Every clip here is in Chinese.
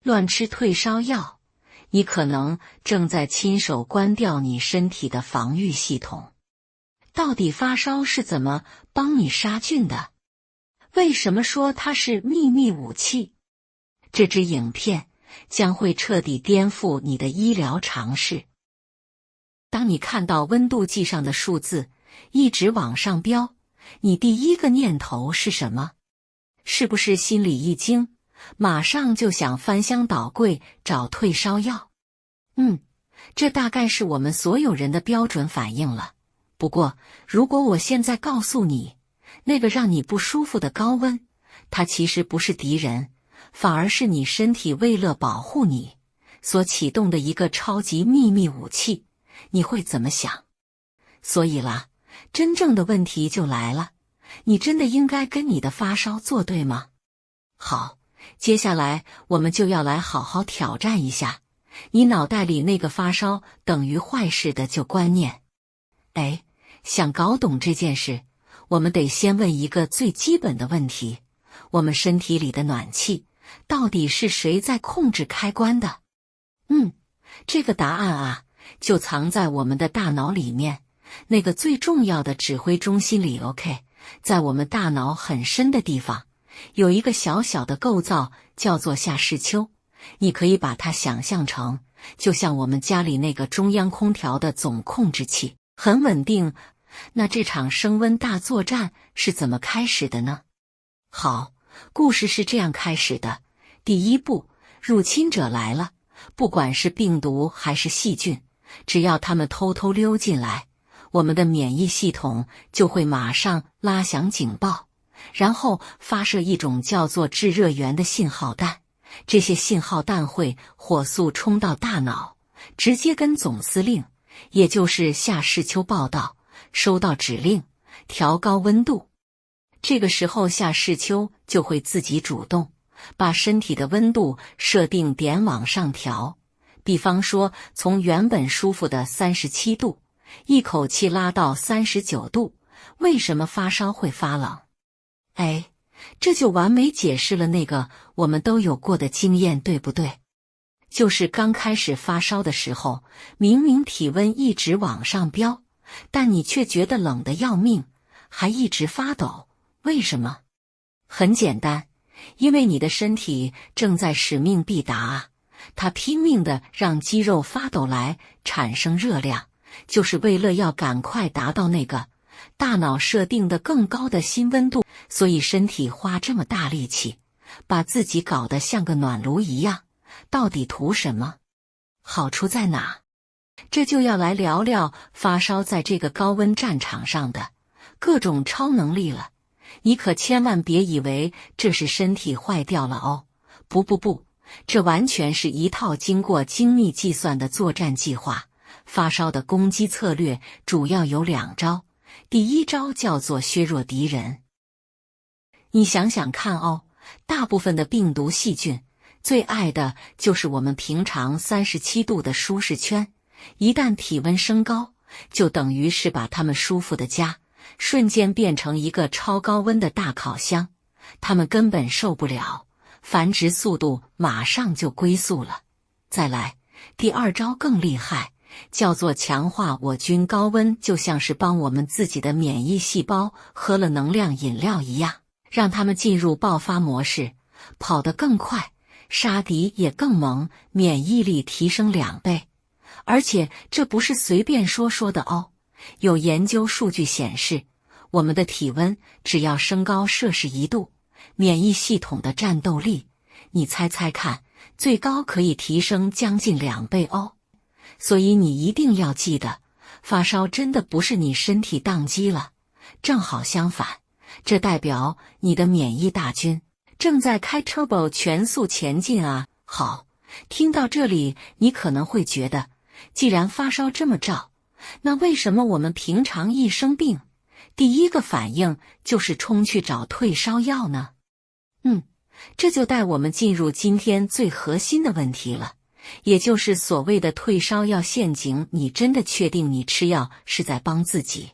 乱吃退烧药，你可能正在亲手关掉你身体的防御系统。到底发烧是怎么帮你杀菌的？为什么说它是秘密武器？这支影片将会彻底颠覆你的医疗常识。当你看到温度计上的数字一直往上飙，你第一个念头是什么？是不是心里一惊，马上就想翻箱倒柜找退烧药？这大概是我们所有人的标准反应了。不过，如果我现在告诉你，那个让你不舒服的高温，它其实不是敌人，反而是你身体为了保护你所启动的一个超级秘密武器，你会怎么想？所以啦，真正的问题就来了，你真的应该跟你的发烧作对吗？好，接下来我们就要来好好挑战一下你脑袋里那个发烧等于坏事的旧观念。想搞懂这件事，我们得先问一个最基本的问题：我们身体里的暖气到底是谁在控制开关的？这个答案啊，就藏在我们的大脑里面，那个最重要的指挥中心里。在我们大脑很深的地方，有一个小小的构造叫做下视丘，你可以把它想象成，就像我们家里那个中央空调的总控制器，很稳定。那这场升温大作战是怎么开始的呢？好，故事是这样开始的。第一步，入侵者来了，不管是病毒还是细菌，只要他们偷偷溜进来，我们的免疫系统就会马上拉响警报，然后发射一种叫做制热源的信号弹。这些信号弹会火速冲到大脑，直接跟总司令，也就是下视丘报道，收到指令，调高温度。这个时候下视丘就会自己主动把身体的温度设定点往上调，比方说从原本舒服的37度，一口气拉到39度。为什么发烧会发冷？这就完美解释了那个我们都有过的经验，对不对？就是刚开始发烧的时候，明明体温一直往上飙，但你却觉得冷得要命，还一直发抖。为什么？很简单，因为你的身体正在使命必达啊，它拼命地让肌肉发抖来产生热量，就是为了要赶快达到那个大脑设定的更高的新温度。所以身体花这么大力气，把自己搞得像个暖炉一样，到底图什么？好处在哪？这就要来聊聊发烧在这个高温战场上的各种超能力了。你可千万别以为这是身体坏掉了哦，不，这完全是一套经过精密计算的作战计划。发烧的攻击策略主要有2招，第一招叫做削弱敌人。你想想看哦，大部分的病毒细菌最爱的就是我们平常37度的舒适圈，一旦体温升高，就等于是把他们舒服的家瞬间变成一个超高温的大烤箱，他们根本受不了，繁殖速度马上就龟速了。再来，第二招更厉害，叫做强化我军。高温就像是帮我们自己的免疫细胞喝了能量饮料一样，让他们进入爆发模式，跑得更快，杀敌也更猛，免疫力提升2倍。而且这不是随便说的哦，有研究数据显示，我们的体温只要升高摄氏1度，免疫系统的战斗力，你猜猜看，最高可以提升将近2倍哦。所以你一定要记得，发烧真的不是你身体宕机了，正好相反，这代表你的免疫大军正在开 turbo 全速前进啊。好，听到这里，你可能会觉得，既然发烧这么燥，那为什么我们平常一生病，第一个反应就是冲去找退烧药呢？这就带我们进入今天最核心的问题了，也就是所谓的退烧药陷阱。你真的确定你吃药是在帮自己，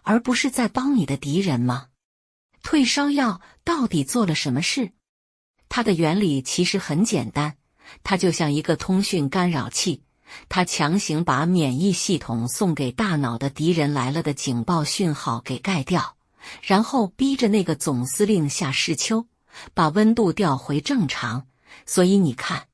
而不是在帮你的敌人吗？退烧药到底做了什么事？它的原理其实很简单，它就像一个通讯干扰器，它强行把免疫系统送给大脑的敌人来了的警报讯号给盖掉，然后逼着那个总司令下视丘，把温度调回正常。所以你看，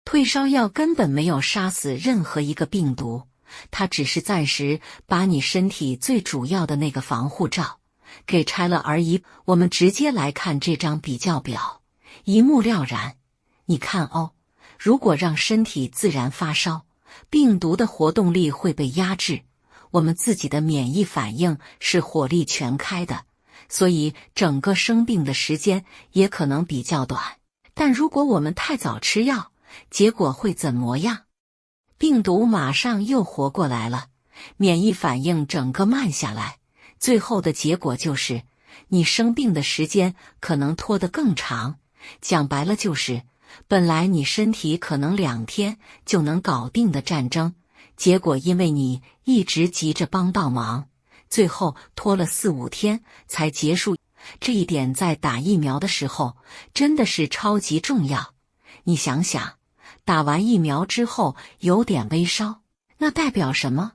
退烧药根本没有杀死任何一个病毒，它只是暂时把你身体最主要的那个防护罩给拆了而已。我们直接来看这张比较表，一目了然。你看哦，如果让身体自然发烧，病毒的活动力会被压制，我们自己的免疫反应是火力全开的，所以整个生病的时间也可能比较短。但如果我们太早吃药，结果会怎么样？病毒马上又活过来了，免疫反应整个慢下来，最后的结果就是你生病的时间可能拖得更长。讲白了就是，本来你身体可能2天就能搞定的战争，结果因为你一直急着帮倒忙，最后拖了4、5天才结束。这一点在打疫苗的时候真的是超级重要。你想想，打完疫苗之后有点微烧，那代表什么？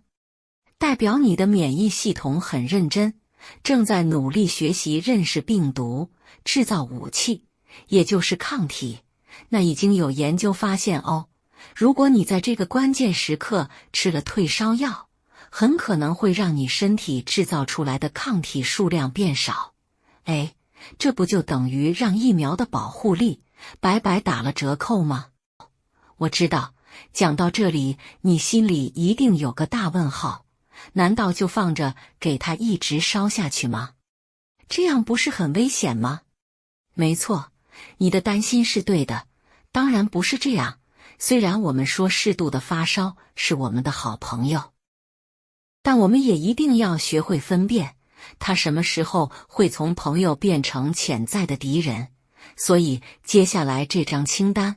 代表你的免疫系统很认真，正在努力学习认识病毒，制造武器，也就是抗体。那已经有研究发现哦，如果你在这个关键时刻吃了退烧药，很可能会让你身体制造出来的抗体数量变少。哎，这不就等于让疫苗的保护力白白打了折扣吗？我知道，讲到这里，你心里一定有个大问号，难道就放着给它一直烧下去吗？这样不是很危险吗？没错，你的担心是对的，当然不是这样。虽然我们说适度的发烧是我们的好朋友，但我们也一定要学会分辨他什么时候会从朋友变成潜在的敌人。所以接下来这张清单，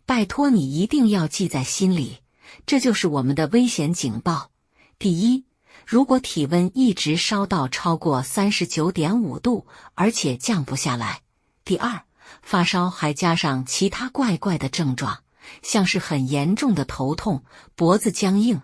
拜托你一定要记在心里，这就是我们的危险警报。第一，如果体温一直烧到超过 39.5 度，而且降不下来。第二，发烧还加上其他怪怪的症状，像是很严重的头痛、脖子僵硬、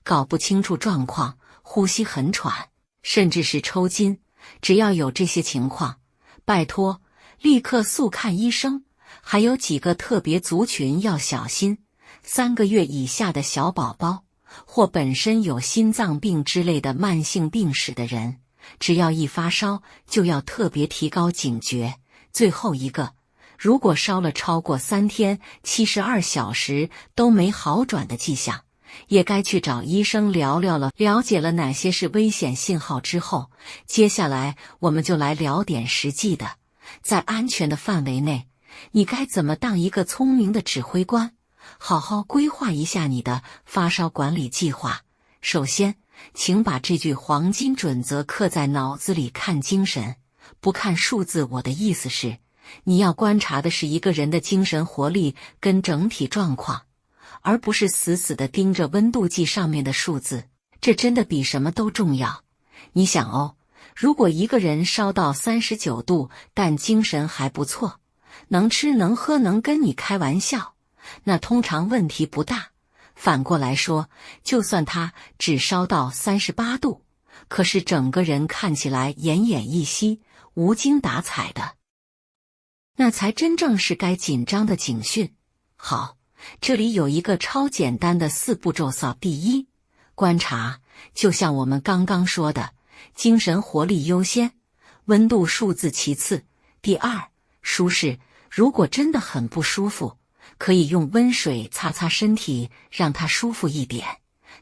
搞不清楚状况、呼吸很喘，甚至是抽筋。只要有这些情况，拜托立刻速看医生。还有几个特别族群要小心，3个月以下的小宝宝，或本身有心脏病之类的慢性病史的人，只要一发烧就要特别提高警觉。最后一个，如果烧了超过3天72小时都没好转的迹象，也该去找医生聊聊了。了解了哪些是危险信号之后，接下来我们就来聊点实际的。在安全的范围内，你该怎么当一个聪明的指挥官，好好规划一下你的发烧管理计划。首先，请把这句黄金准则刻在脑子里，看精神，不看数字。我的意思是，你要观察的是一个人的精神活力跟整体状况，而不是死死地盯着温度计上面的数字，这真的比什么都重要。你想哦，如果一个人烧到39度，但精神还不错，能吃能喝能跟你开玩笑，那通常问题不大。反过来说，就算他只烧到38度，可是整个人看起来奄奄一息、无精打采的，那才真正是该紧张的警讯。好，这里有一个超简单的4步骤扫。第一，观察，就像我们刚刚说的，精神活力优先，温度数字其次。第二，舒适，如果真的很不舒服，可以用温水擦擦身体，让它舒服一点。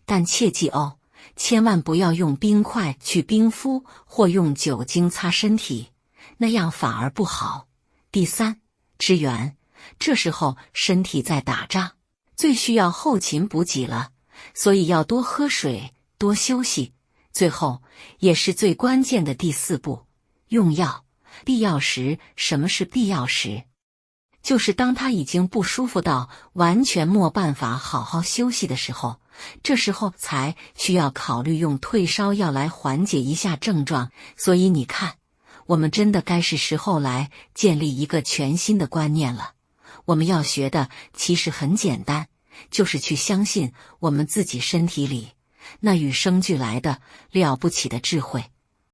但切记哦，千万不要用冰块去冰敷或用酒精擦身体，那样反而不好。第三，支援，这时候身体在打仗，最需要后勤补给了，所以要多喝水，多休息。最后，也是最关键的第4步，用药。必要时，什么是必要时？就是当他已经不舒服到完全没办法好好休息的时候，这时候才需要考虑用退烧药来缓解一下症状。所以你看，我们真的该是时候来建立一个全新的观念了。我们要学的其实很简单，就是去相信我们自己身体里那与生俱来的了不起的智慧。